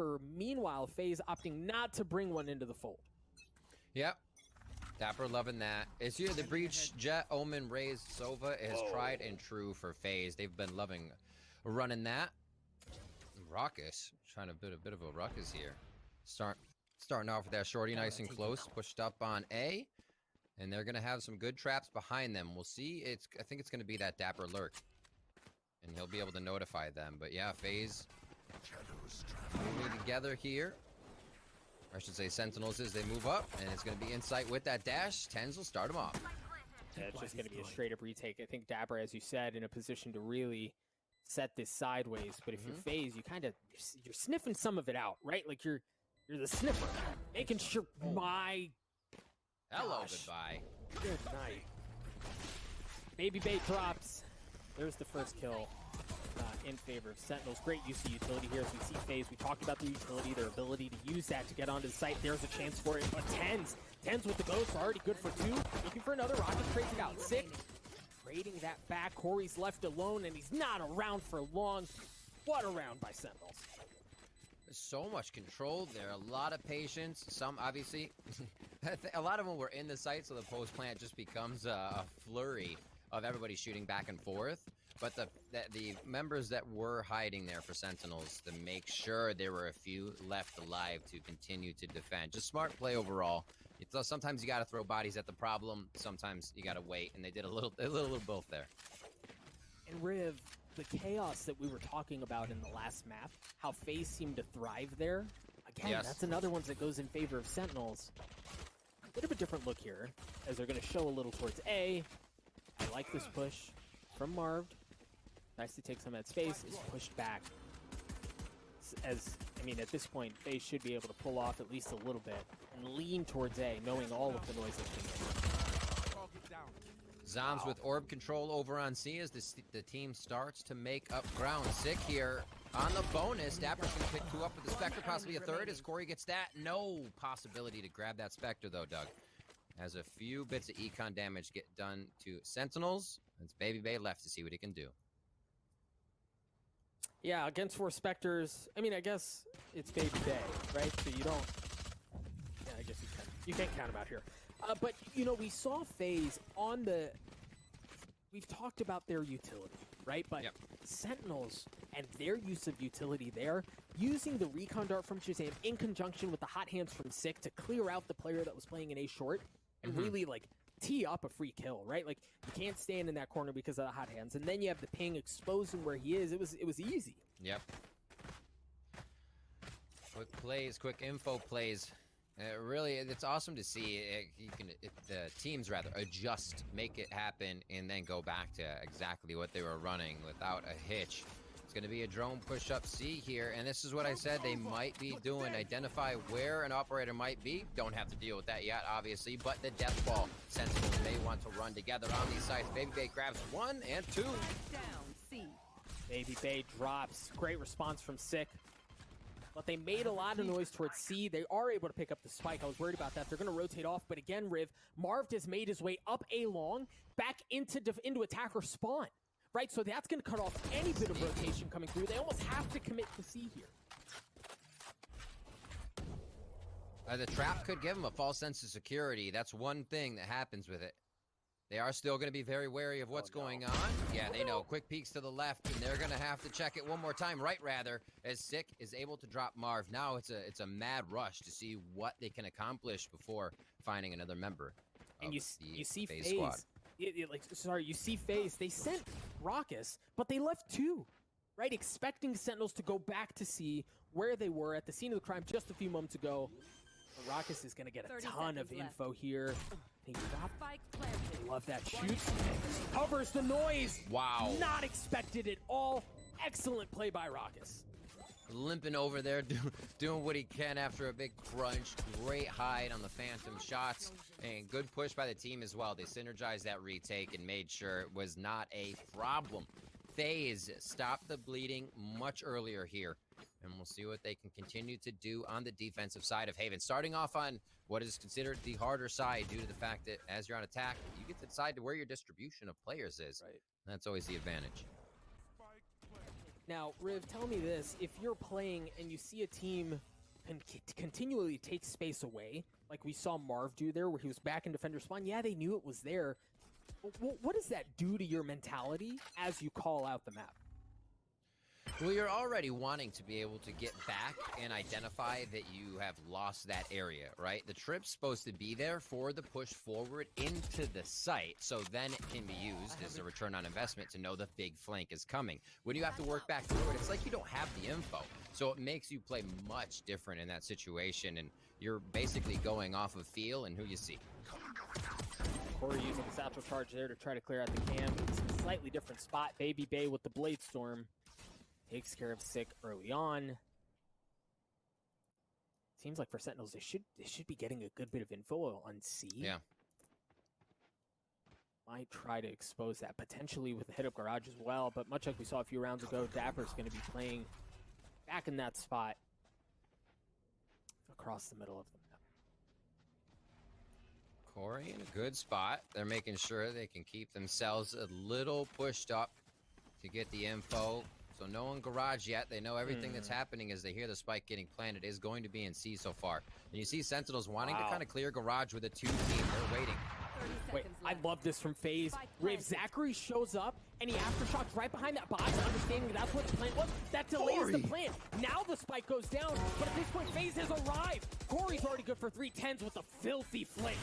offer. Meanwhile, FaZe opting not to bring one into the fold. Yep. Dapper loving that. Is here the Breach, Jet, Omen, Raze, Sova is tried and true for FaZe. They've been loving running that. Raucous, trying to build a bit of a ruckus here. Starting off with that shorty nice and close, pushed up on A. And they're going to have some good traps behind them. We'll see. I think it's going to be that Dapper lurk. And he'll be able to notify them. But yeah, FaZe moving together here. Or I should say Sentinels as they move up. And it's going to be Insight with that dash. Tens will start him off. Yeah, it's just going to be a straight-up retake. I think Dapper, as you said, in a position to really set this sideways. But if you're FaZe, you kind of you're sniffing some of it out, right? Like you're the sniffer, making sure my. Hello, Gosh. goodbye. Good night. Baby Bait drops. There's the first kill in favor of Sentinels. Great use of utility here as we see FaZe. We talked about the utility, their ability to use that to get onto the site. There's a chance for it. But Tens with the ghost, already good for 2. Looking for another. Rocket trades it out. Sick. Trading that back. Corey's left alone, and he's not around for long. What a round by Sentinels. There's so much control there, a lot of patience. Some obviously, a lot of them were in the site, so the post plant just becomes a flurry of everybody shooting back and forth. But the members that were hiding there for Sentinels to make sure there were a few left alive to continue to defend. Just smart play overall. Sometimes you got to throw bodies at the problem. Sometimes you got to wait, and they did a little both there. And Riv, the chaos that we were talking about in the last map, how FaZe seemed to thrive there. Again, that's another one that goes in favor of Sentinels. A bit of a different look here, as they're going to show a little towards A. I like this push from Marv. Nice to take some of that space. Is pushed back. I mean, at this point, FaZe should be able to pull off at least a little bit and lean towards A, knowing all of the noise that's been made. Zombs with orb control over on C as the team starts to make up ground. Sick here on the bonus. Dapper's going to pick 2 up with the Spectre, possibly a 3rd as Corey gets that. No possibility to grab that Spectre, though, Doug. As a few bits of econ damage get done to Sentinels, it's Baby Bay left to see what he can do. Yeah, against 4 Spectres, I mean, I guess it's Baby Bay, right? So you don't... Yeah, I guess you can't count him out here. But, you know, we saw FaZe on the... We've talked about their utility, right? But Sentinels and their use of utility there, using the recon dart from Shazam in conjunction with the hot hands from Sick to clear out the player that was playing in A short and really, like, tee up a free kill, right? Like, you can't stand in that corner because of the hot hands. And then you have the ping exposing where he is. It was easy. Yep. Quick plays, quick info plays. Really, it's awesome to see the teams rather adjust, make it happen, and then go back to exactly what they were running without a hitch. It's going to be a drone push-up C here, and this is what I said they might be doing. Identify where an operator might be. Don't have to deal with that yet, obviously, but the death ball. Sentinels may want to run together on these sides. Baby Bay grabs 1 and 2. Down, C. Baby Bay drops. Great response from Sick. But they made a lot of noise towards C. They are able to pick up the spike. I was worried about that. They're going to rotate off. But again, Riv, Marv has made his way up A long, back into attacker spawn. Right, so that's going to cut off any bit of rotation coming through. They almost have to commit to C here. The trap could give them a false sense of security. That's one thing that happens with it. They are still going to be very wary of what's going on. Yeah, they know. Quick peeks to the left, and they're going to have to check it one more time. Right, rather, as Sick is able to drop Marv. Now it's a mad rush to see what they can accomplish before finding another member. And you see FaZe squad. You see FaZe. They sent Raucous, but they left 2, right? Expecting Sentinels to go back to see where they were at the scene of the crime just a few moments ago. Raucous is going to get a ton of info here. They love that shoot. Covers the noise. Wow. Not expected at all. Excellent play by Raucous. Limping over there, doing what he can after a big crunch. Great hide on the phantom shots. And good push by the team as well. They synergized that retake and made sure it was not a problem. FaZe stopped the bleeding much earlier here. And we'll see what they can continue to do on the defensive side of Haven. Starting off on what is considered the harder side due to the fact that as you're on attack, you get to decide where your distribution of players is. Right. That's always the advantage. Now, Riv, tell me this. If you're playing and you see a team continually take space away, like we saw Marv do there, where he was back in defender spawn, yeah, they knew it was there. But what does that do to your mentality as you call out the map? Well, you're already wanting to be able to get back and identify that you have lost that area, right? The trip's supposed to be there for the push forward into the site, so then it can be used as a return on investment to know the big flank is coming. When you have to work back through it, it's like you don't have the info. So it makes you play much different in that situation, and you're basically going off of feel and who you see. Corey using the satchel charge there to try to clear out the cam. It's a slightly different spot. Baby Bay with the Blade Storm takes care of Sick early on. Seems like for Sentinels, they should be getting a good bit of info on C. Yeah. Might try to expose that potentially with the hit up garage as well, but much like we saw a few rounds ago, Dapper's going to be playing back in that spot across the middle of the map. Corey in a good spot. They're making sure they can keep themselves a little pushed up to get the info. So no one garage yet. They know everything that's happening as they hear the spike getting planted is going to be in C so far. And you see Sentinels wanting to kind of clear garage with a 2 team. They're waiting. Wait, I love this from FaZe. Riv Zachary shows up, and he aftershocks right behind that box, understanding that's what the plan was. That delays the plan. Now the spike goes down, but at this point, FaZe has arrived. Corey's already good for 310s with a filthy flick.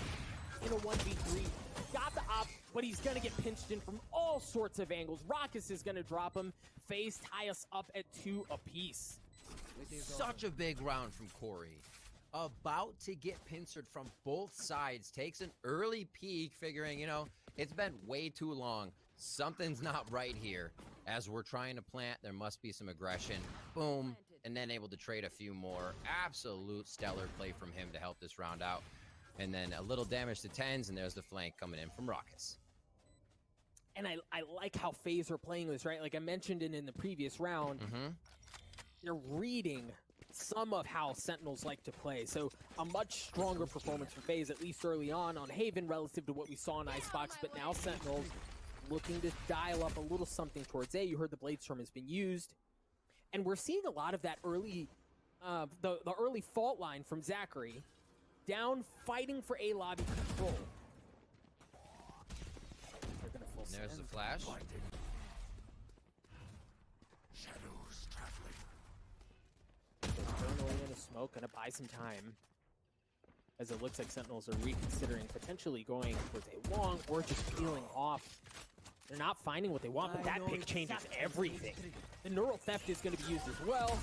In a 1v3, got the op, but he's gonna get pinched in from all sorts of angles. Rockus is gonna drop him. FaZe tie us up at 2 apiece. Such a big round from Corey. About to get pincered from both sides. Takes an early peek, figuring, you know, it's been way too long. Something's not right here. As we're trying to plant, there must be some aggression. Boom. And then able to trade a few more. Absolute stellar play from him to help this round out. And then a little damage to 10s, and there's the flank coming in from Rockus. And I like how FaZe are playing this, right? Like I mentioned it in the previous round. They're reading some of how Sentinels like to play. So a much stronger performance for FaZe, at least early on Haven, relative to what we saw in Icebox. But now Sentinels looking to dial up a little something towards A. You heard the Blade Storm has been used. And we're seeing a lot of that early, the early fault line from Zachary. Down, fighting for A lobby control. They're gonna full There's send. the flash. Shadows traveling. Paranoia in a smoke, gonna buy some time. As it looks like Sentinels are reconsidering potentially going towards a long or just peeling off. They're not finding what they want, but that pick changes everything. The neural theft is gonna be used as well.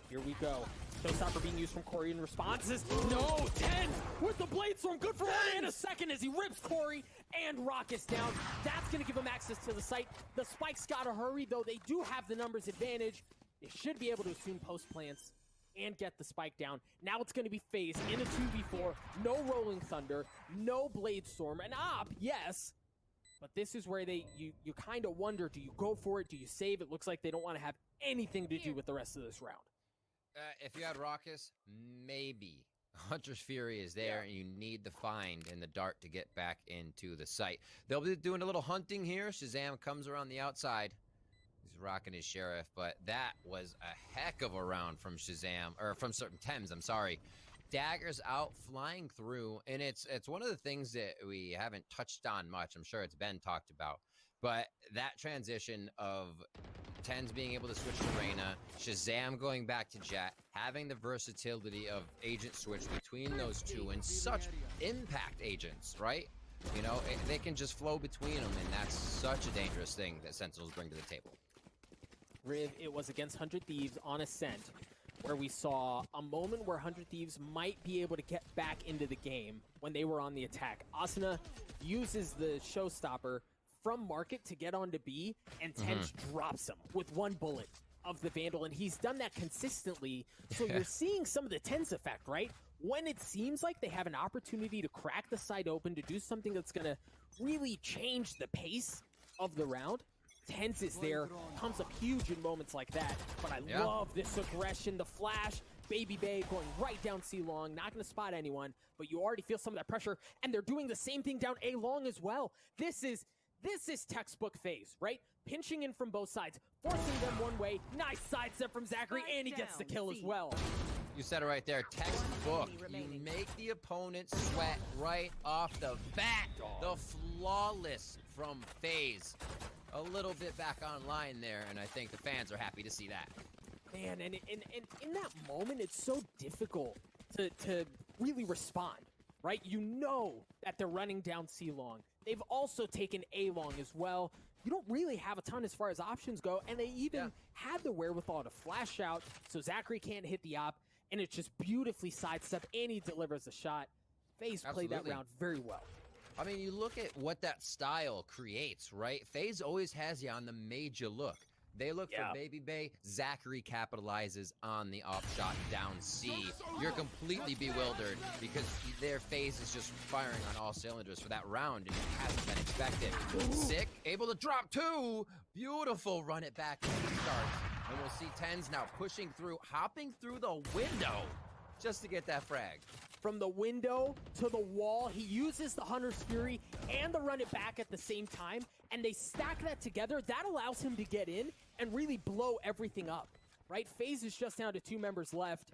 Here we go. Showstopper being used from Corey in responses. No, 10 with the Blade Storm. Good for 1 and a second as he rips Corey and Rockus down. That's going to give him access to the site. The Spike's got to hurry, though they do have the numbers advantage. They should be able to assume post plants and get the spike down. Now it's going to be FaZe in a 2v4. No Rolling Thunder, no Blade Storm. An op, yes. But this is where you kind of wonder, do you go for it? Do you save? It looks like they don't want to have anything to do with the rest of this round. If you had Rockus, maybe. Hunter's Fury is there, and you need the find and the dart to get back into the site. They'll be doing a little hunting here. Shazam comes around the outside. He's rocking his Sheriff, but that was a heck of a round from Shazam, or from certain Thames, I'm sorry. Daggers out, flying through, and it's one of the things that we haven't touched on much. I'm sure it's been talked about, but that transition of Tens being able to switch to Reyna, Shazam going back to Jet, having the versatility of agent switch between those two, and such impact agents, right? You know, they can just flow between them, and that's such a dangerous thing that Sentinels bring to the table. Riv, it was against 100 Thieves on Ascent, where we saw a moment where 100 Thieves might be able to get back into the game when they were on the attack. Asuna uses the Showstopper from Market to get onto B, and Tench drops him with 1 bullet of the Vandal, and he's done that consistently, so you're seeing some of the Tense effect, right? When it seems like they have an opportunity to crack the side open, to do something that's going to really change the pace of the round, Tense is there, comes up huge in moments like that, but I love this aggression, the flash, Baby Bay going right down C long, not going to spot anyone, but you already feel some of that pressure, and they're doing the same thing down A long as well. This is textbook FaZe, right? pinching in from both sides, forcing them one way. Nice sidestep from Zachary, and he gets the kill as well. You said it right there, textbook. You make the opponent sweat right off the bat. The flawless from FaZe. A little bit back online there, and I think the fans are happy to see that. Man, and in that moment, it's so difficult to really respond, right? You know that they're running down C long. They've also taken A long as well. You don't really have a ton as far as options go, and they even had the wherewithal to flash out, so Zachary can't hit the op, and it's just beautifully sidestep, and he delivers a shot. FaZe played that round very well. I mean, you look at what that style creates, right? FaZe always has you on the major look. They look for Baby Bay. Zachary capitalizes on the off shot down C. You're completely bewildered because their FaZe is just firing on all cylinders for that round, and it hasn't been expected. Sick, able to drop 2. Beautiful, run it back as he starts. And we'll see TenZ now pushing through, hopping through the window just to get that frag. From the window to the wall, he uses the Hunter's Fury and the run it back at the same time, and they stack that together. That allows him to get in and really blow everything up, right? FaZe is just down to 2 members left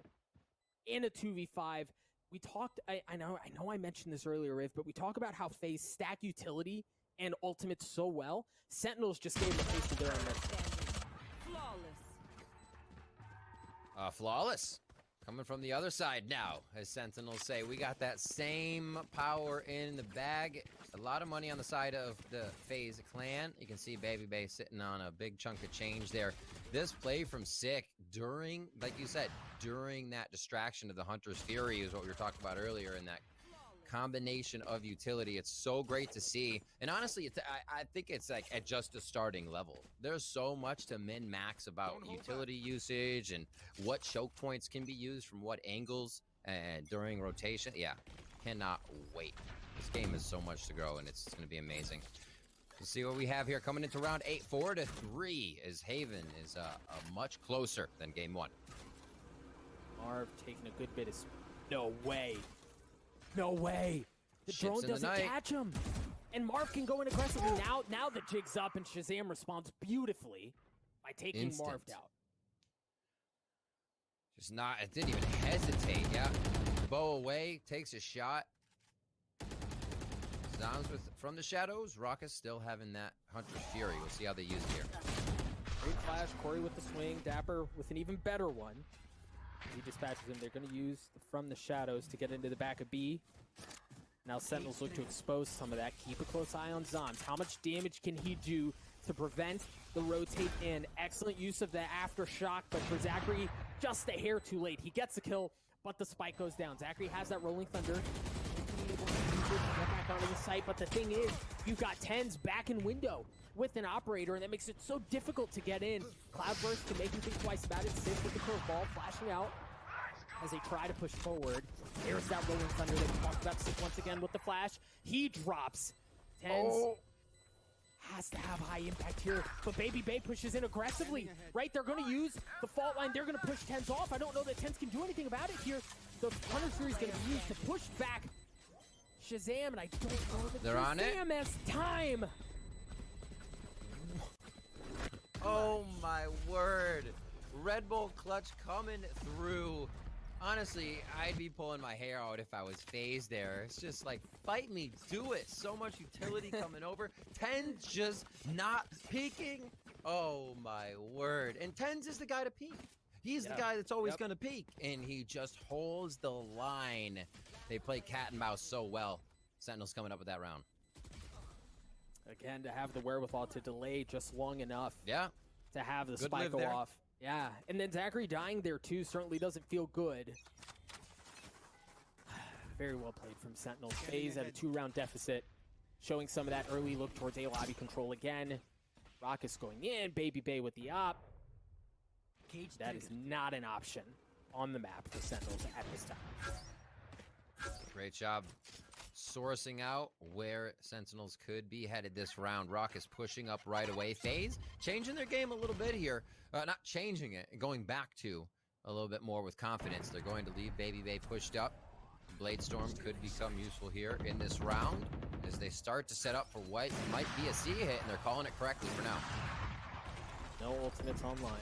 in a 2v5. We talked, I know I mentioned this earlier, Riv, but we talk about how FaZe stack utility and ultimate so well. Sentinels just gave the face of their own next. Flawless. Coming from the other side now, as Sentinels say. We got that same power in the bag. A lot of money on the side of the FaZe clan. You can see Baby Bay sitting on a big chunk of change there. This play from Sick during, like you said, during that distraction of the Hunter's Fury is what we were talking about earlier, in that combination of utility. It's so great to see. And honestly, I think it's like at just the starting level. There's so much to min-max about utility usage and what choke points can be used from what angles and during rotation. Yeah, cannot wait. This game has so much to grow, and it's going to be amazing. Let's see what we have here coming into round 8, 4-3, as Haven is much closer than game 1. Marv taking a good bit of... No way. No way. The drone doesn't catch him. And Marv can go in aggressively. Now the jig's up, and Shazam responds beautifully by taking Marv out. Just not, it didn't even hesitate, yeah. Bow away, takes a shot. Zoms from the shadows. Raucous still having that Hunter's Fury. We'll see how they use it here. Great flash, Corey with the swing, Dapper with an even better one. He dispatches him. They're going to use from the shadows to get into the back of B. Now Sentinels look to expose some of that. Keep a close eye on Zoms. How much damage can he do to prevent the rotate in? Excellent use of the aftershock, but for Zachary, just a hair too late. He gets the kill, but the spike goes down. Zachary has that rolling thunder. Get back onto the site, but the thing is, you've got TenZ back in window with an operator, and that makes it so difficult to get in. Cloudburst can make him think twice about it. Sif with the curveball, flashing out as they try to push forward. There's that rolling thunder that we talked about. Sif once again with the flash. He drops. TenZ has to have high impact here, but Baby Bay pushes in aggressively, right? They're going to use the fault line. They're going to push TenZ off. I don't know that TenZ can do anything about it here. The Hunter's Fury is going to be used to push back Shazam, and I don't know that they're on it. Shazam has time. Oh my word. Red Bull clutch coming through. Honestly, I'd be pulling my hair out if I was FaZe there. It's just like, fight me, do it. So much utility coming over. TenZ just not peeking. Oh my word. And TenZ is the guy to peek. He's the guy that's always going to peek. And he just holds the line. They play cat and mouse so well. Sentinels coming up with that round. Again, to have the wherewithal to delay just long enough. Yeah. To have the spike go off. Yeah. And then Zachary dying there too certainly doesn't feel good. Very well played from Sentinels. FaZe at a 2-round deficit. Showing some of that early look towards A lobby control again. Raucous going in. Baby Bay with the op. That is not an option on the map for Sentinels at this time. Great job sourcing out where Sentinels could be headed this round. Raucous pushing up right away. FaZe changing their game a little bit here. Not changing it, going back to a little bit more with confidence. They're going to leave Baby Bay pushed up. Blade Storm could become useful here in this round. as they start to set up for what might be a C hit, and they're calling it correctly for now. No ultimates online.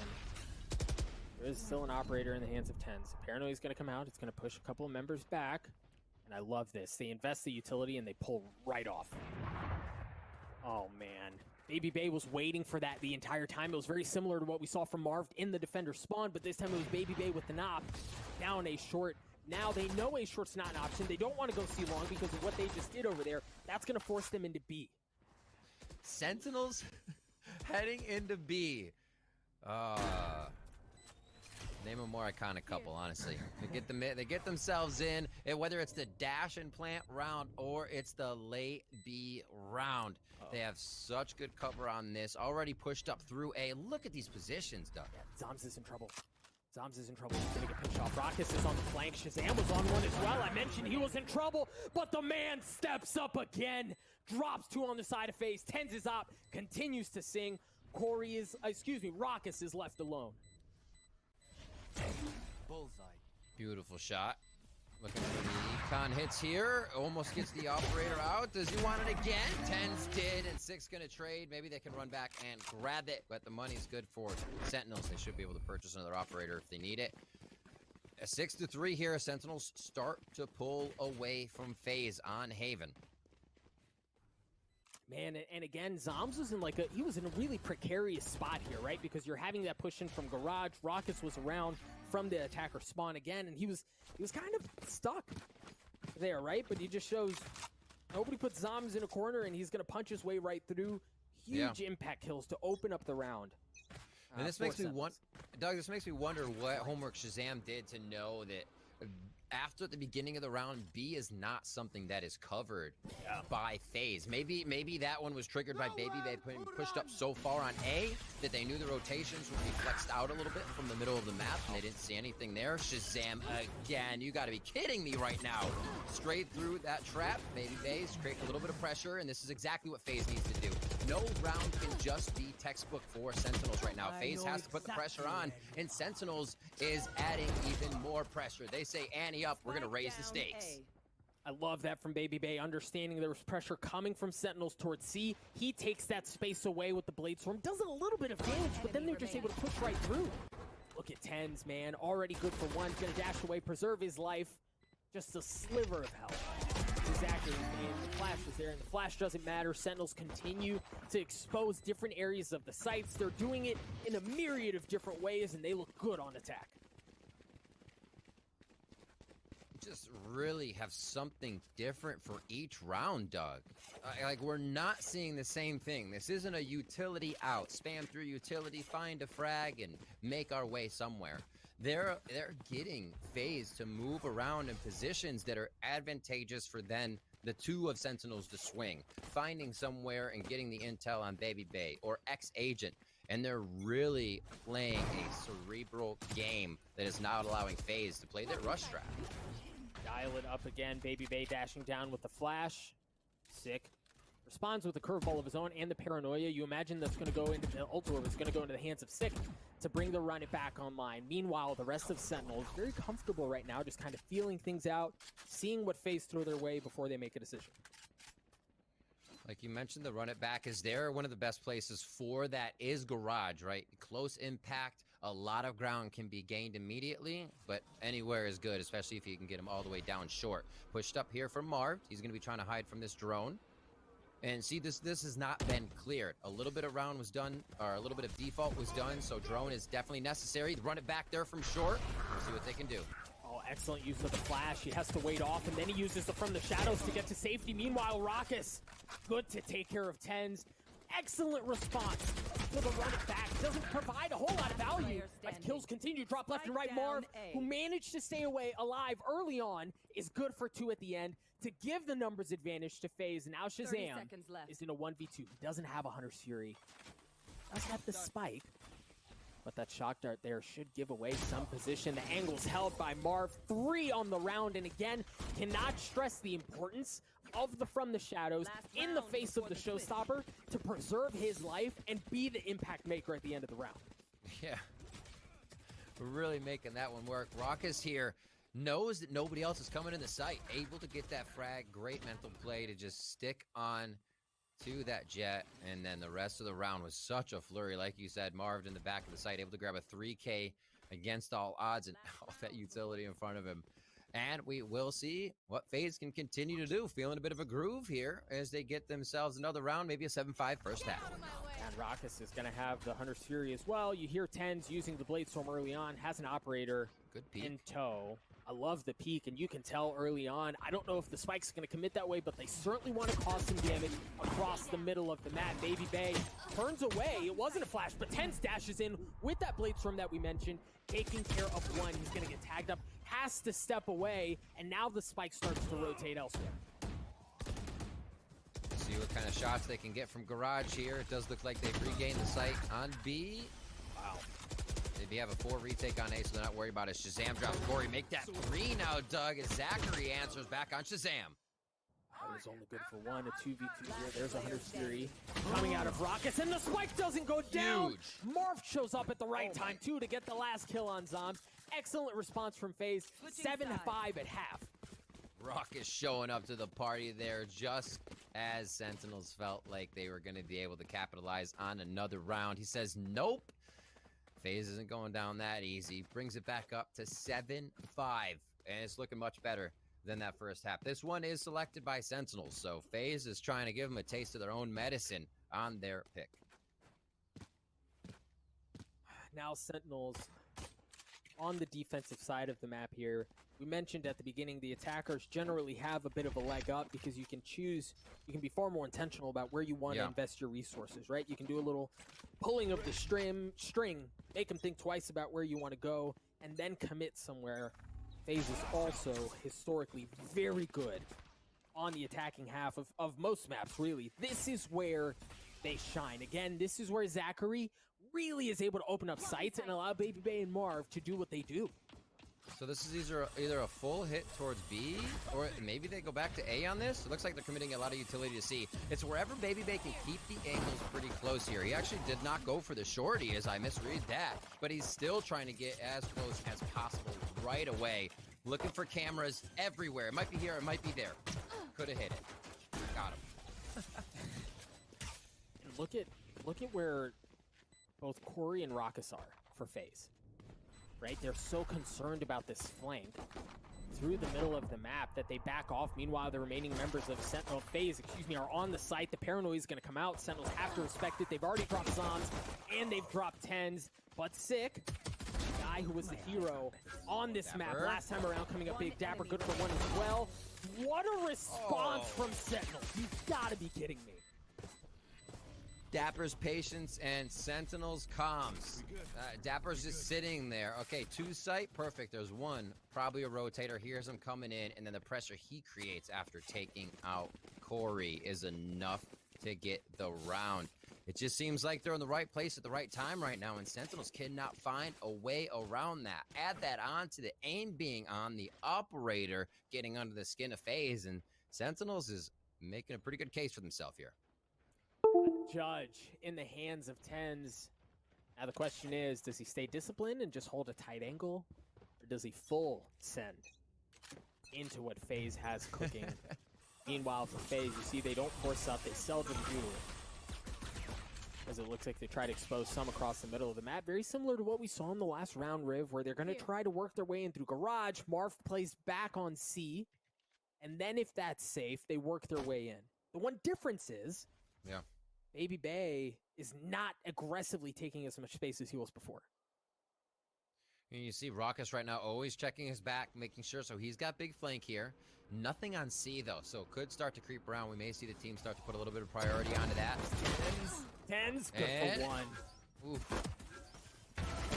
There is still an operator in the hands of Tens. Paranoia is going to come out. It's going to push a couple of members back. And I love this. They invest the utility and they pull right off. Oh, man. Baby Bay was waiting for that the entire time. It was very similar to what we saw from Marv in the defender spawn, but this time it was Baby Bay with the knob down a short. Now they know a short's not an option. They don't want to go C long because of what they just did over there. That's going to force them into B. Sentinels heading into B. Name a more iconic couple, honestly. They get themselves in, and whether it's the dash and plant round or it's the late B round. They have such good cover on this. Already pushed up through A. Look at these positions, Doug. Yeah, Zoms is in trouble. Zoms is in trouble. He's going to get pinched off. Rockus is on the flank. Shazam was on one as well. I mentioned he was in trouble, but the man steps up again. Drops two on the side of FaZe. Tens is up. Continues to sing. Rockus is left alone. Bullseye. Beautiful shot. Looking for the econ hits here. Almost gets the operator out. Does he want it again? Tens did, and 6 gonna trade. Maybe they can run back and grab it, but the money's good for Sentinels. They should be able to purchase another operator if they need it. A 6-3 here. Sentinels start to pull away from FaZe on Haven. Man, and again, Zoms was in he was in a really precarious spot here, right? Because you're having that push in from Garage. Rockus was around from the attacker spawn again, and he was kind of stuck there, right? But he just shows nobody puts Zoms in a corner, and he's going to punch his way right through. Huge impact kills to open up the round. And this makes me wonder, Doug, this makes me wonder what homework Shazam did to know that after the beginning of the round, B is not something that is covered by FaZe. Maybe that one was triggered by Baby Bay being pushed up so far on A that they knew the rotations would be flexed out a little bit from the middle of the map, and they didn't see anything there. Shazam again. You got to be kidding me right now. Straight through that trap. Baby Bay's creating a little bit of pressure, and this is exactly what FaZe needs to do. No round can just be textbook for Sentinels right now. FaZe has to put the pressure on, and Sentinels is adding even more pressure. They say, Annie up, we're going to raise the stakes. I love that from Baby Bay, understanding there was pressure coming from Sentinels towards C. He takes that space away with the Blade Storm, does a little bit of damage, but then they're just able to push right through. Look at Tens, man, already good for one, gonna dash away, preserve his life. Just a sliver of health. Exactly, and the flash was there, and the flash doesn't matter. Sentinels continue to expose different areas of the sites. They're doing it in a myriad of different ways, and they look good on attack. Just really have something different for each round, Doug. Like, we're not seeing the same thing. This isn't a utility out, spam through utility, find a frag, and make our way somewhere. They're getting FaZe to move around in positions that are advantageous for then the two of Sentinels to swing, finding somewhere and getting the intel on Baby Bay or X-Agent. And they're really playing a cerebral game that is not allowing FaZe to play their rush strat. Dial it up again. Baby Bay dashing down with the flash. Sick. Responds with a curveball of his own and the paranoia. You imagine that's going to go into the ult orb. It's going to go into the hands of Sick to bring the run it back online. Meanwhile, the rest of Sentinels very comfortable right now, just kind of feeling things out, seeing what FaZe throw their way before they make a decision. Like you mentioned, the run it back is there. One of the best places for that is Garage, right? Close impact. A lot of ground can be gained immediately, but anywhere is good, especially if you can get him all the way down short. Pushed up here from Marv. He's going to be trying to hide from this drone. And see, this has not been cleared. A little bit of round was done, or a little bit of default was done, so drone is definitely necessary. Run it back there from short. We'll see what they can do. Oh, excellent use of the flash. He has to wait off, and then he uses it from the shadows to get to safety. Meanwhile, Rockus, good to take care of Tens. Excellent response to the run it back. Doesn't provide a whole lot of value as kills continue. Drop left and right. Marv, who managed to stay alive early on, is good for 2 at the end to give the numbers advantage to FaZe. Now Shazam is in a 1v2. He doesn't have a Hunter's Fury. Does have the spike, but that shock dart there should give away some position. The angle's held by Marv. 3 on the round, and again, cannot stress the importance of the From the Shadows in the face of the showstopper to preserve his life and be the impact maker at the end of the round. Yeah. We're really making that one work. Rockus here knows that nobody else is coming in the sight. Able to get that frag. Great mental play to just stick on to that jet. And then the rest of the round was such a flurry. Like you said, Marv in the back of the site, able to grab a 3K against all odds and all that utility in front of him. And we will see what FaZe can continue to do. Feeling a bit of a groove here as they get themselves another round, maybe a 7-5 first half. And Raucus is going to have the Hunter's Fury as well. You hear Tens using the Blade Storm early on, has an operator Good peek. in tow. I love the peek, and you can tell early on. I don't know if the Spike's going to commit that way, but they certainly want to cause some damage across the middle of the map. Baby Bay turns away. It wasn't a flash, but Tens dashes in with that Blade Storm that we mentioned, taking care of one. He's going to get tagged up, has to step away, and now the Spike starts to rotate elsewhere. See what kind of shots they can get from Garage here. It does look like they've regained the site on B. Wow. They have a 4 retake on A, so they're not worried about it. Shazam drops Corey. Make that 3 now, Doug, as Zachary answers back on Shazam. That was only good for one. A 2v2 here. There's a Hunter's Fury coming out of Raucus, and the Spike doesn't go down. Huge. Marv shows up at the right time, too, to get the last kill on Zombs. Excellent response from FaZe. 7-5 at half. Raucus showing up to the party there just as Sentinels felt like they were going to be able to capitalize on another round. He says, nope. FaZe isn't going down that easy. Brings it back up to 7-5. And it's looking much better than that first half. This one is selected by Sentinels, so FaZe is trying to give them a taste of their own medicine on their pick. Now Sentinels on the defensive side of the map here. We mentioned at the beginning the attackers generally have a bit of a leg up because you can choose, you can be far more intentional about where you want to invest your resources, right? You can do a little pulling of the string, make them think twice about where you want to go, and then commit somewhere. FaZe is also historically very good on the attacking half of most maps, really. This is where they shine. Again, this is where Zachary really is able to open up sights and allow Baby Bay and Marv to do what they do. So this is either a full hit towards B, or maybe they go back to A on this. It looks like they're committing a lot of utility to C. It's wherever Baby Bay can keep the angles pretty close here. He actually did not go for the shorty, as I misread that, but he's still trying to get as close as possible right away. Looking for cameras everywhere. It might be here, it might be there. Could have hit it. Got him. And look at where both Corey and Raucus are for FaZe. Right? They're so concerned about this flank through the middle of the map that they back off. Meanwhile, the remaining members of Sentinel FaZe, are on the site. The paranoia is going to come out. Sentinels have to respect it. They've already dropped Zoms, and they've dropped Tens. But Sick, the guy who was the hero on this map last time around, coming up big. Dapper, good for one as well. What a response from Sentinels. You've got to be kidding me. Dapper's patience and Sentinel's comms. Dapper's just sitting there. Okay, 2 site, perfect. There's one, probably a rotator. Here's him coming in, and then the pressure he creates after taking out Corey is enough to get the round. It just seems like they're in the right place at the right time right now, and Sentinels cannot find a way around that. Add that on to the aim being on the operator, getting under the skin of FaZe, and Sentinels is making a pretty good case for themselves here. Judge in the hands of Tens. Now the question is, does he stay disciplined and just hold a tight angle, or does he full send into what FaZe has cooking? Meanwhile, for FaZe, you see they don't force up, they seldom do, as it looks like they try to expose some across the middle of the map. Very similar to what we saw in the last round, Riv, where they're going to try to work their way in through Garage. Marv plays back on C, and then if that's safe, they work their way in. The one difference is, Baby Bay is not aggressively taking as much space as he was before. And you see Raucus right now always checking his back, making sure. So he's got big flank here. Nothing on C, though, so it could start to creep around. We may see the team start to put a little bit of priority onto that. Tens, good for one. Oof.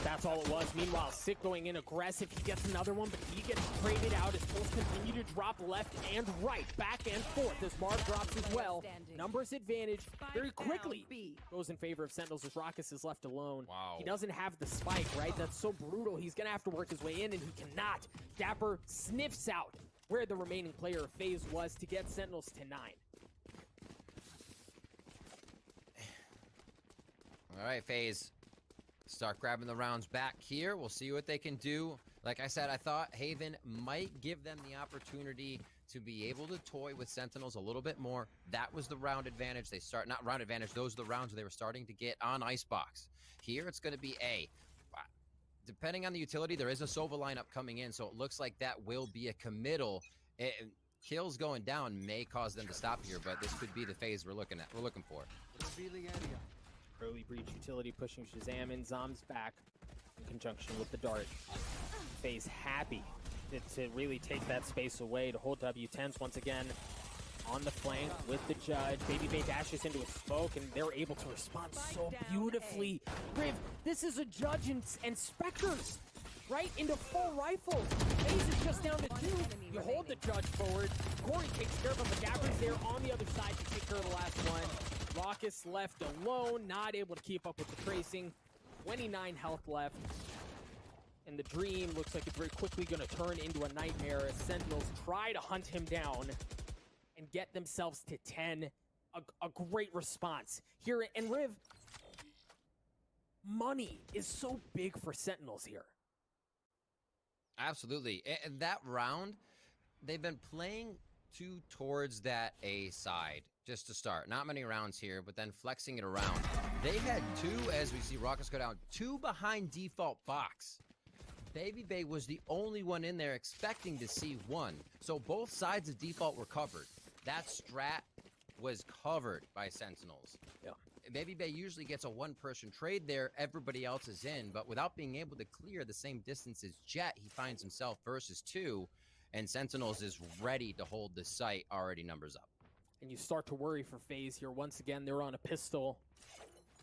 That's all it was. Meanwhile, Sick going in aggressive. He gets another one, but he gets traded out as pulls continue to drop left and right, back and forth as Marv drops as well. Numbers advantage very quickly goes in favor of Sentinels as Raucus is left alone. Wow. He doesn't have the spike, right? That's so brutal. He's going to have to work his way in, and he cannot. Dapper sniffs out where the remaining player of FaZe was to get Sentinels to 9. All right, FaZe. Start grabbing the rounds back here. We'll see what they can do Like I said, I thought Haven might give them the opportunity to be able to toy with Sentinels a little bit more. That was the round advantage. Not round advantage, those are the rounds where they were starting to get on Icebox. Here, it's going to be A. Depending on the utility, there is a Sova lineup coming in, so it looks like that will be a committal. Kills going down may cause them to stop here, but this could be the phase we're looking for. Revealing area. Early breach utility pushing Shazam in. Zom's back in conjunction with the dart. FaZe happy to really take that space away, to hold W10s once again on the flank with the judge. Baby Bay dashes into a smoke, and they're able to respond so beautifully. Riv, this is a judge and Spectres, right? Into full rifles. FaZe is just down to 2. You hold the judge forward. Corey takes care of him, but Dapper's there on the other side to take care of the last one. Raucous left alone, not able to keep up with the tracing. 29 health left. And the dream looks like it's very quickly going to turn into a nightmare as Sentinels try to hunt him down and get themselves to 10. A great response here. And Riv, money is so big for Sentinels here. Absolutely. And that round, they've been playing towards that A side just to start. Not many rounds here, but then flexing it around. They had 2, as we see Rockets go down, 2 behind default box. Baby Bay was the only one in there expecting to see 1. So both sides of default were covered. That strat was covered by Sentinels. Yeah. Baby Bay usually gets a 1-person trade there. Everybody else is in. But without being able to clear the same distance as Jet, he finds himself versus 2. And Sentinels is ready to hold the site, already numbers up. And you start to worry for FaZe here. Once again, they're on a pistol.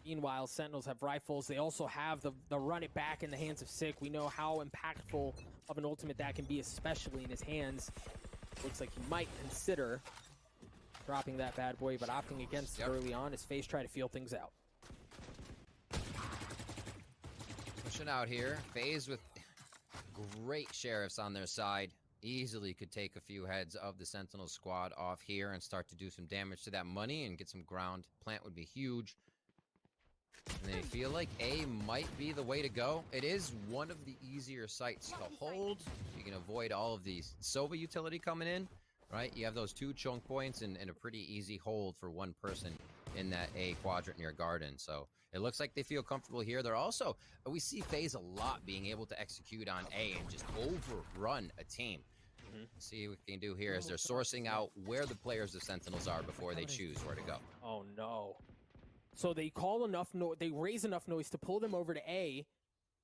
Meanwhile, Sentinels have rifles. They also have the run it back in the hands of Sick. We know how impactful of an ultimate that can be, especially in his hands. Looks like he might consider dropping that bad boy, but opting against it early on as FaZe try to feel things out. Pushing out here. FaZe with great sheriffs on their side. Easily could take a few heads of the Sentinel squad off here and start to do some damage to that money and get some ground. Plant would be huge. And they feel like A might be the way to go. It is one of the easier sites to hold. You can avoid all of these Sova utility coming in, right? You have those 2 choke points and a pretty easy hold for 1 person in that A quadrant near Garden. So it looks like they feel comfortable here. They're also, we see FaZe a lot being able to execute on A and just overrun a team. See what we can do here is they're sourcing out where the players of Sentinels are before they choose where to go. Oh no. So they call enough they raise enough noise to pull them over to A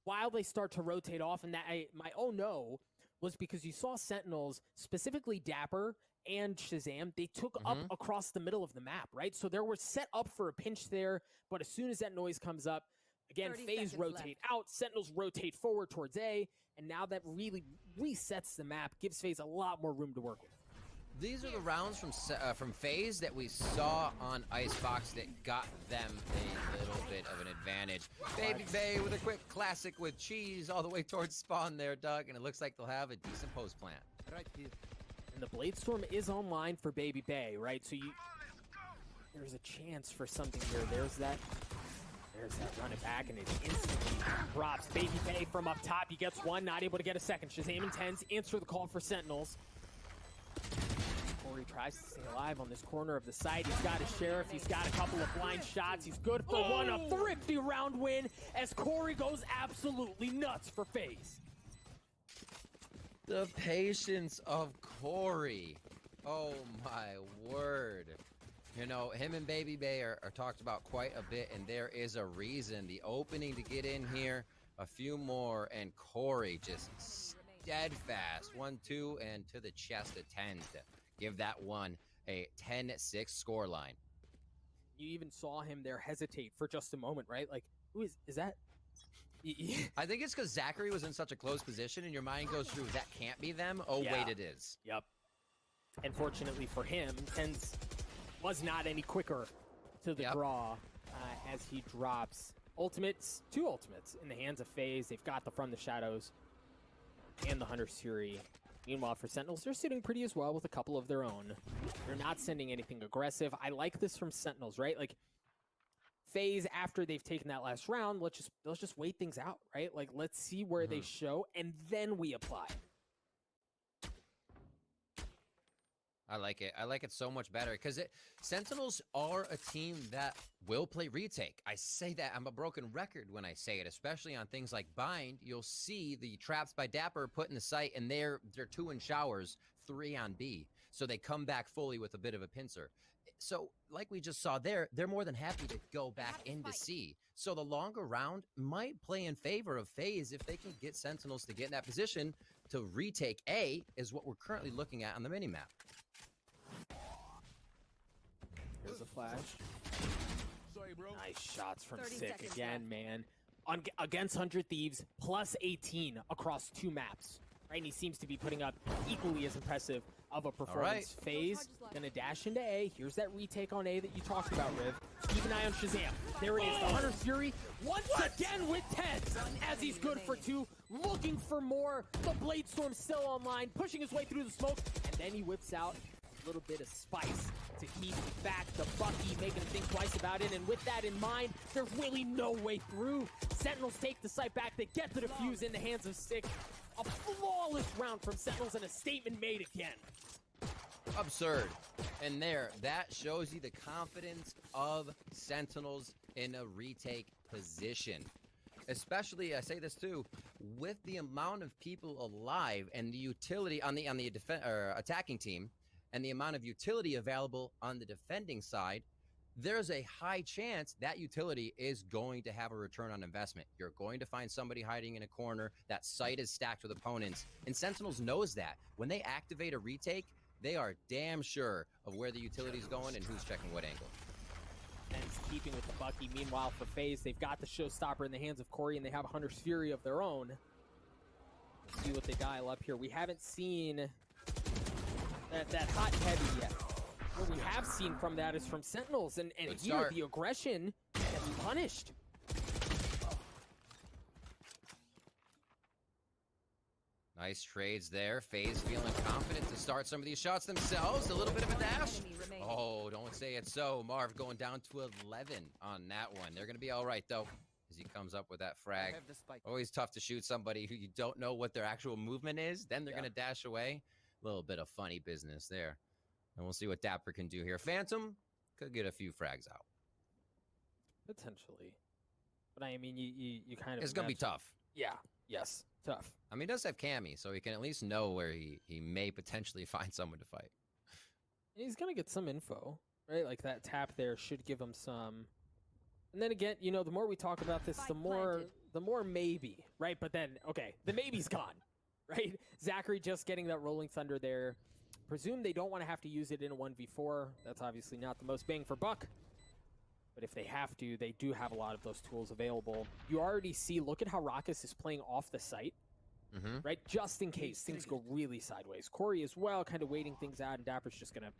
while they start to rotate off, and my oh no was because you saw Sentinels, specifically Dapper and Shazam, they took up across the middle of the map, right? So they were set up for a pinch there, but as soon as that noise comes up, again, FaZe rotate out, Sentinels rotate forward towards A, and now that really resets the map, gives FaZe a lot more room to work with. These are the rounds from FaZe that we saw on Icebox that got them a little bit of an advantage. Baby Bay with a quick classic with cheese all the way towards spawn there, Doug, and it looks like they'll have a decent post plant. Right here. And the Blade Storm is online for Baby Bay, right? So there's a chance for something here. There's that run it back, and it instantly drops. Baby Bay from up top, he gets 1, not able to get a second. Shazam intends, answer the call for Sentinels. Corey tries to stay alive on this corner of the site. He's got his sheriff. He's got a couple of blind shots. He's good for 1. A thrifty round win as Corey goes absolutely nuts for FaZe. The patience of Corey. Oh my word. You know, him and Baby Bay are talked about quite a bit, and there is a reason. The opening to get in here, a few more, and Corey just steadfast. 1-2, and to the chest attend. Give that one a 10-6 scoreline. You even saw him there hesitate for just a moment, right? Like, who is that? I think it's because Zachary was in such a close position, and your mind goes through, that can't be them. Oh, yeah. Wait, it is. Yep. And fortunately for him, Tens was not any quicker to the draw as he drops ultimates, 2 ultimates in the hands of FaZe. They've got the From the Shadows and the Hunter's Fury. Meanwhile, for Sentinels, they're sitting pretty as well with a couple of their own. They're not sending anything aggressive. I like this from Sentinels, right? Like, FaZe, after they've taken that last round, let's just wait things out, right? Like, let's see where they show, and then we apply. I like it. I like it so much better because Sentinels are a team that will play retake. I say that I'm a broken record when I say it, especially on things like Bind. You'll see the traps by Dapper put in the site, and they're 2 in showers, 3 on B. So they come back fully with a bit of a pincer. So like we just saw there, they're more than happy to go back into C. So the longer round might play in favor of FaZe if they can get Sentinels to get in that position to retake A, is what we're currently looking at on the minimap. Here's a flash. Sorry, bro. Nice shots from 30 Sick seconds again, man. Against 100 Thieves, plus 18 across 2 maps. Right, and he seems to be putting up equally as impressive of a performance. FaZe gonna dash into A. Here's that retake on A that you talked about, Riv. Keep an eye on Shazam. There it is, the Hunter's Fury once again with 10s as he's good for 2, looking for more. The Blade Storm still online, pushing his way through the smoke, and then he whips out a little bit of spice to keep back the Bucky, making him think twice about it. And with that in mind, there's really no way through. Sentinels take the site back. They get the defuse in the hands of Sick. A flawless round from Sentinels and a statement made again. Absurd. And there, that shows you the confidence of Sentinels in a retake position. Especially, I say this too, with the amount of people alive and the utility on the attacking team, and the amount of utility available on the defending side, there's a high chance that utility is going to have a return on investment. You're going to find somebody hiding in a corner. That site is stacked with opponents. And Sentinels knows that. When they activate a retake, they are damn sure of where the utility's going and who's checking what angle. And it's keeping with the Bucky. Meanwhile, for FaZe, they've got the showstopper in the hands of Corey, and they have a Hunter's Fury of their own. Let's see what they dial up here. We haven't seen that hot heavy yet. What we have seen from that is from Sentinels, and here start. the aggression gets punished. Nice trades there. FaZe feeling confident to start some of these shots themselves. A little bit of a dash. Oh, don't say it so. Marv going down to 11 on that one. They're going to be all right, though, as he comes up with that frag. Always tough to shoot somebody who you don't know what their actual movement is. Then they're going to dash away. A little bit of funny business there. And we'll see what Dapper can do here. Phantom could get a few frags out. Potentially. But I mean, you kind of... It's going to be tough. Yeah. Yes. Tough. I mean, he does have Cammy, so he can at least know where he may potentially find someone to fight. And he's going to get some info, right? Like that tap there should give him some... And then again, you know, the more we talk about this, the more maybe, right? But then, okay, the maybe's gone, right? Zachary just getting that Rolling Thunder there. Presume they don't want to have to use it in a 1v4. That's obviously not the most bang for buck. But if they have to, they do have a lot of those tools available. You already see, look at how Raucus is playing off the site, right? Just in case things go really sideways. Corey as well, kind of waiting things out, and Dapper's just gonna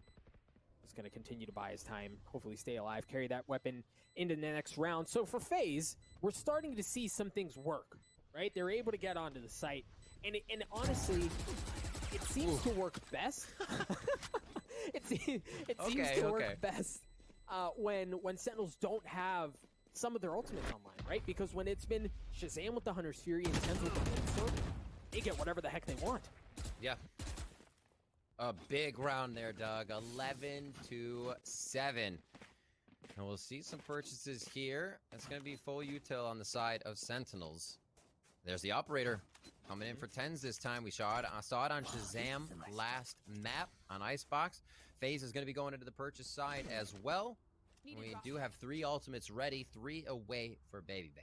continue to buy his time, hopefully stay alive, carry that weapon into the next round. So for FaZe, we're starting to see some things work, right? They're able to get onto the site, and honestly, it seems to work best. it seems to work best when Sentinels don't have some of their ultimates online, right? Because when it's been Shazam with the Hunter's Fury and Tens with the Blade, they get whatever the heck they want. Yeah. A big round there, Doug. 11-7. And we'll see some purchases here. It's going to be full util on the side of Sentinels. There's the operator coming in for 10s this time. We saw it on Shazam last map on Icebox. FaZe is going to be going into the purchase side as well. We do have 3 ultimates ready, 3 away for Baby Bay.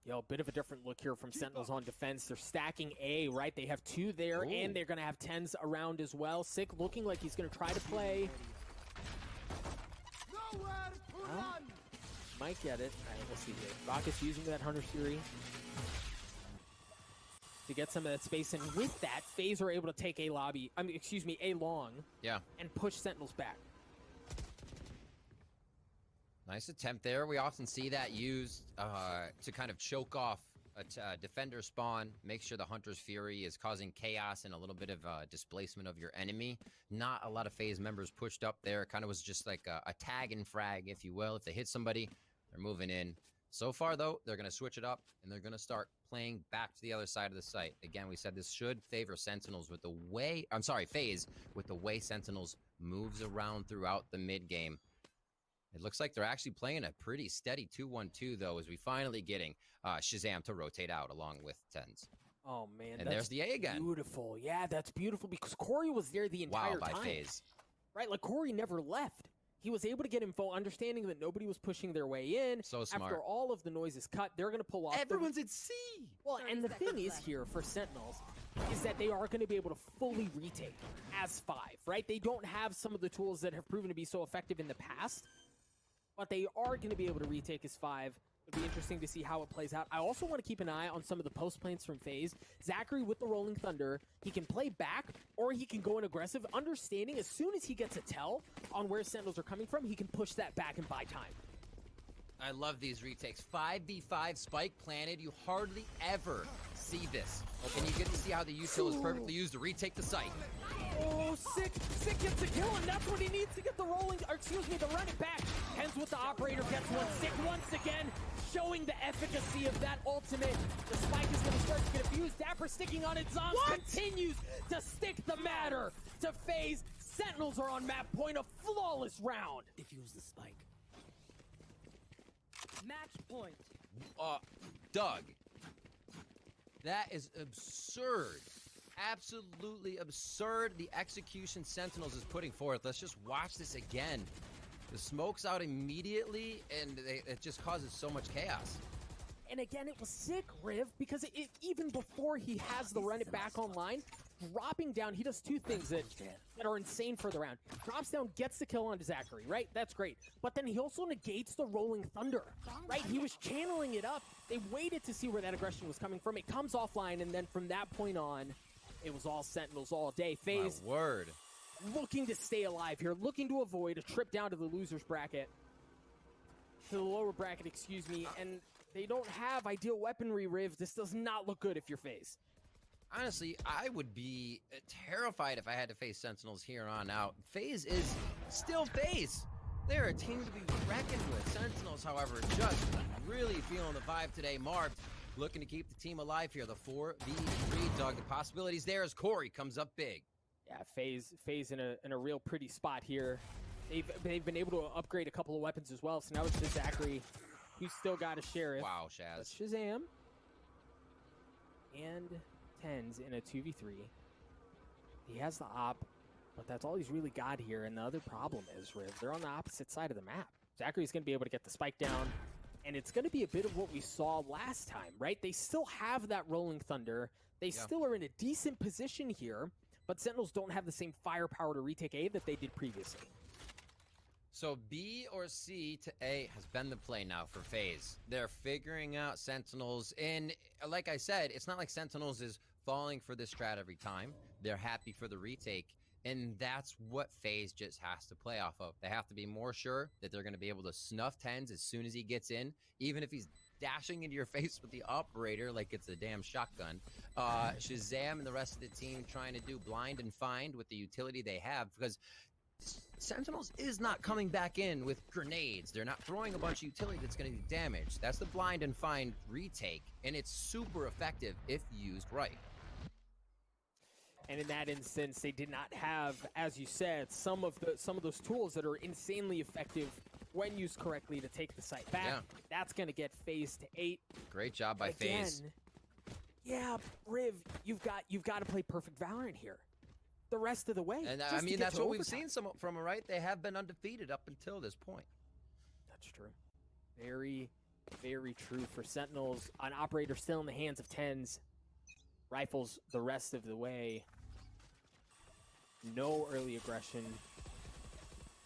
Yo, a bit of a different look here from Sentinels on defense. They're stacking A, right? They have 2 there, and they're going to have 10s around as well. Sick looking like he's going to try to play. Might get it. All right, we'll see here. Rocket's using that Hunter's Fury to get some of that space, and with that, FaZe are able to take A long. Yeah. And push Sentinels back. Nice attempt there. We often see that used to kind of choke off a defender spawn, make sure the Hunter's Fury is causing chaos and a little bit of displacement of your enemy. Not a lot of FaZe members pushed up there. It kind of was just like a tag and frag, if you will. If they hit somebody, They're moving in. So far, though, they're going to switch it up, and they're going to start playing back to the other side of the site. Again, we said this should favor Sentinels with the way... I'm sorry, FaZe, with the way Sentinels moves around throughout the mid-game. It looks like they're actually playing a pretty steady 2-1-2, though, as we finally getting Shazam to rotate out along with Tens. Oh, man. And there's the A again. Beautiful. Yeah, that's beautiful because Corey was there the entire Wow, by time. FaZe. Right, like Corey never left. He was able to get info, understanding that nobody was pushing their way in. So smart. After all of the noise is cut, they're going to pull off. Everyone's at C! Well, and the thing is here for Sentinels is that they are going to be able to fully retake as 5, right? They don't have some of the tools that have proven to be so effective in the past, but they are going to be able to retake as 5. It'll be interesting to see how it plays out. I also want to keep an eye on some of the post planes from FaZe. Zachary with the Rolling Thunder, he can play back or he can go in aggressive, understanding as soon as he gets a tell on where Sentinels are coming from, he can push that back and buy time. I love these retakes. 5v5 spike planted. You hardly ever see this. And you get to see how the util is perfectly used to retake the site. Oh, Sick gets a kill, and that's what he needs to get the rolling, or excuse me, the run it back. Hens with the operator gets one. Sick once again, showing the efficacy of that ultimate. The spike is going to start to get abused. Dapper sticking on it. Zombs continues to stick the matter to FaZe. Sentinels are on map point, a flawless round. Defuse the spike. Match point. Doug, that is absurd. Absolutely absurd, the execution Sentinels is putting forth. Let's just watch this again. The smoke's out immediately, and it just causes so much chaos. And again, it was sick, Riv, because even before he has the run it back online, dropping down, he does two things that are insane for the round. Drops down, gets the kill onto Zachary, right? That's great. But then he also negates the Rolling Thunder, right? He was channeling it up. They waited to see where that aggression was coming from. It comes offline, and then from that point on, it was all Sentinels all day. FaZe, My word. looking to stay alive here, looking to avoid a trip down to the loser's bracket. To the lower bracket, excuse me, and they don't have ideal weaponry, Riv. This does not look good if you're FaZe. Honestly, I would be terrified if I had to face Sentinels here on out. FaZe is still FaZe. They're a team to be reckoned with. Sentinels, however, just really feeling the vibe today. Marv looking to keep the team alive here. The 4v3, Doug. The possibilities there as Corey comes up big. Yeah, FaZe in a real pretty spot here. They've been able to upgrade a couple of weapons as well. So now it's the Zachary, who's still got a Sheriff. Wow, But Shaz. Shazam and Tens in a 2v3. He has the op, but that's all he's really got here. And the other problem is, Riv, they're on the opposite side of the map. Zachary's going to be able to get the spike down, and it's going to be a bit of what we saw last time, right? They still have that Rolling Thunder. They still are in a decent position here, but Sentinels don't have the same firepower to retake A that they did previously. So B or C to A has been the play now for FaZe. They're figuring out Sentinels, and like I said, it's not like Sentinels is falling for this strat every time. They're happy for the retake, and that's what FaZe just has to play off of. They have to be more sure that they're going to be able to snuff Tens as soon as he gets in, even if he's dashing into your face with the operator like it's a damn shotgun. Shazam and the rest of the team trying to do blind and find with the utility they have, because Sentinels is not coming back in with grenades. They're not throwing a bunch of utility that's going to do damage. That's the blind and find retake, and it's super effective if used right. And in that instance, they did not have, as you said, some of those tools that are insanely effective when used correctly to take the site back. Yeah. That's going to get FaZe to 8. Great job by FaZe. Yeah, Riv, you've got to play perfect Valorant here the rest of the way. And just I to mean, get that's to what we've overtime. seen from them, right? They have been undefeated up until this point. That's true. Very, very true for Sentinels. An operator still in the hands of Tens. Rifles the rest of the way. No early aggression.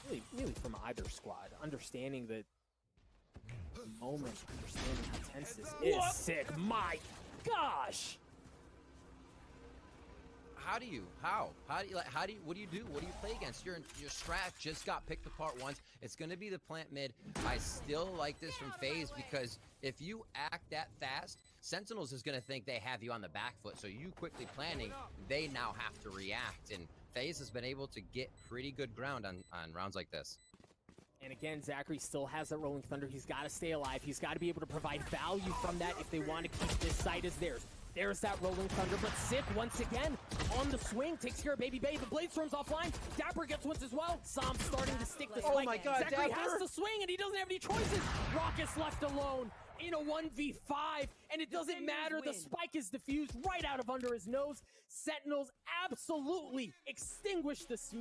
Really from either squad. Understanding that the moment, understanding how tense this is. Sick. My gosh. What do you do? What do you play against? Your strat just got picked apart once. It's going to be the plant mid. I still like this from FaZe because if you act that fast, Sentinels is going to think they have you on the back foot. So you quickly planning, they now have to react. And FaZe has been able to get pretty good ground on rounds like this. And again, Zachary still has that Rolling Thunder. He's got to stay alive. He's got to be able to provide value from that if they want to keep this site as theirs. There's that Rolling Thunder, but Sick, once again, on the swing, takes care of Baby Bay. The Blade Storm's offline. Dapper gets ones as well. Som starting to stick the spike. Oh my God, Zachary Dapper! has to swing, and he doesn't have any choices. Raucous left alone in a 1v5, and it doesn't matter. The spike is diffused right out of under his nose. Sentinels absolutely extinguish the Smee.